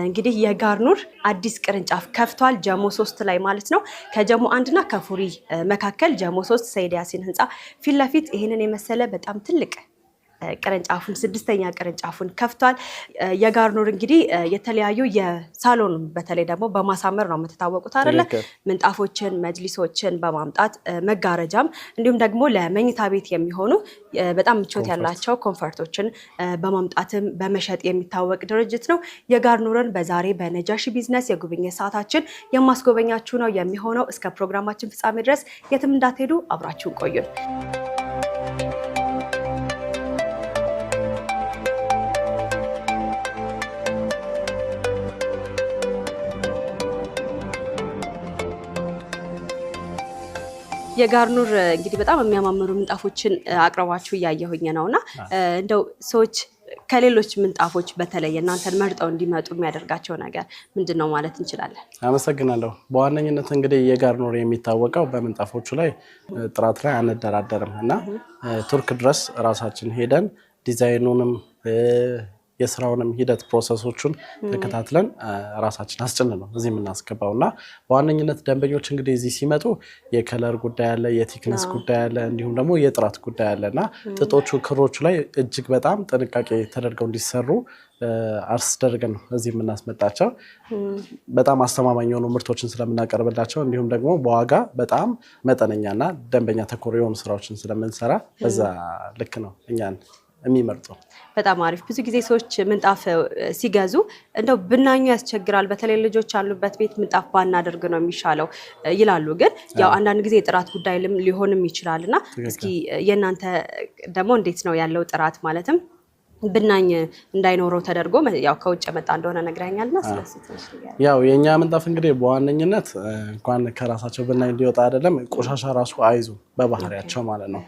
እንግዲህ የጋርኑር አዲስ ቅርንጫፍ ከፍቷል ጀሞ 3 ላይ ማለት ነው። ከጀሞ 1 እና ከፉሪ መካከል ጀሞ 3 ሰይድ ያሲን ህንጻ ፊት ለፊት ይሄንን የመሰለ በጣም ትልቅ ቅርንጫፉን 6ኛ ቅርንጫፉን ከፍቷል። የጋርኑር እንግዲህ የተለያዩ የሳሎን በተለይ ደግሞ በማሳመር ነው የምትታወቁት አይደለ? ምንጣፎችን መጅሊሶችን በማምጣት መጋረጃም እንዲሁም ደግሞ ለመኝታ ቤት የሚሆኑ በጣም ምቾት ያላቸው ኮምፈርቶችን በማምጣትም በመሸጥ የሚታወቅ ድርጅት ነው። የጋርኑርን በዛሬ በነጃሺ ቢዝነስ የጉብኝት ሰዓታችን የማስጎበኛችሁ ነው የሚሆነው። እስከ ፕሮግራማችን ፍጻሜ ድረስ የትም እንዳትሄዱ አብራችሁን ቆዩን። የጋርኑር እንግዲህ በጣም የሚያማምሩ ምንጣፎችን አቅርባችሁ እያየሁኝ ነውና እንደው ሰዎች ከሌሎች ምንጣፎች በተለይ እናንተን መርጠው እንዲመጡ የሚያደርጋቸው ነገር ምንድነው ማለት እንችላለን? አመሰግናለሁ። በዋነኝነት እንግዲህ የጋርኑር የሚታወቀው በምንጣፎቹ ላይ ጥራት ላይ አንደራደርም እና ቱርክ ድረስ ራሳችን ሄደን ዲዛይኑንም የስራውንም ሂደት ፕሮሰሶቹን ተከታትለን ራሳችን አስጭነን ነው እዚህ የምናስገባውና በዋነኝነት ደንበኞች እንግዲህ እዚህ ሲመጡ የከለር ጉዳይ አለ፣ የቲክነስ ጉዳይ አለ፣ እንዲሁም ደግሞ የጥራት ጉዳይ አለና ጥጦቹ ክሮቹ ላይ እጅግ በጣም ጥንቃቄ ተደርገው እንዲሰሩ አስደርገን ነው እዚህ የምናስመጣቸው። በጣም አስተማማኝ የሆኑ ምርቶችን ስለምናቀርብላቸው እንዲሁም ደግሞ በዋጋ በጣም መጠነኛና ደንበኛ ተኮር የሆኑ ስራዎችን ስለምንሰራ በዛ ልክ ነው እኛን የሚመርጡ። በጣም አሪፍ። ብዙ ጊዜ ሰዎች ምንጣፍ ሲገዙ እንደው ብናኙ ያስቸግራል፣ በተለይ ልጆች ያሉበት ቤት ምንጣፍ ባናደርግ ነው የሚሻለው ይላሉ። ግን ያው አንዳንድ ጊዜ የጥራት ጉዳይ ሊሆንም ይችላልና እስኪ የእናንተ ደግሞ እንዴት ነው ያለው ጥራት ማለትም ብናኝ እንዳይኖረው ተደርጎ ያው ከውጭ መጣ እንደሆነ ነግረኛልና ስለዚህ ያው የኛ ምንጣፍ እንግዲህ በዋነኝነት እንኳን ከራሳቸው ብናኝ ሊወጣ አይደለም ቆሻሻ ራሱ አይዙ በባህሪያቸው ማለት ነው።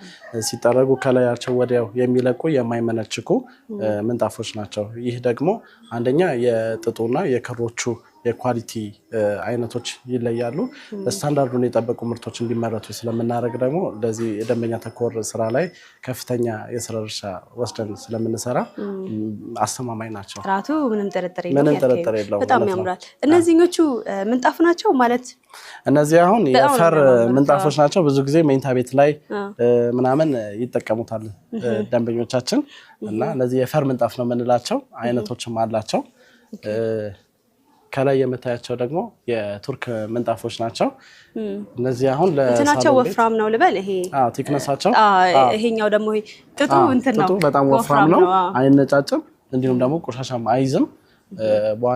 ሲጠረጉ ከላያቸው ወዲያው የሚለቁ የማይመነችኩ ምንጣፎች ናቸው። ይህ ደግሞ አንደኛ የጥጡና የክሮቹ የኳሊቲ አይነቶች ይለያሉ። ስታንዳርዱን የጠበቁ ምርቶች እንዲመረቱ ስለምናደርግ ደግሞ ለዚህ የደንበኛ ተኮር ስራ ላይ ከፍተኛ የስራ ድርሻ ወስደን ስለምንሰራ አስተማማኝ ናቸው። ጥራቱ ምንም ጥርጥር የለውም። በጣም ያምራል። እነዚህኞቹ ምንጣፍ ናቸው ማለት እነዚህ አሁን የፈር ምንጣፎች ናቸው። ብዙ ጊዜ መኝታ ቤት ላይ ምናምን ይጠቀሙታል ደንበኞቻችን እና እነዚህ የፈር ምንጣፍ ነው የምንላቸው። አይነቶችም አላቸው። ከላይ የምታያቸው ደግሞ የቱርክ ምንጣፎች ናቸው። እነዚህ አሁን ለሳቸው ወፍራም ነው ልበል። ይሄ ቲክነሳቸው ይሄኛው ደግሞ ጥጡ እንትን ነው በጣም ወፍራም ነው፣ አይነጫጭም፣ እንዲሁም ደግሞ ቆሻሻም አይዝም።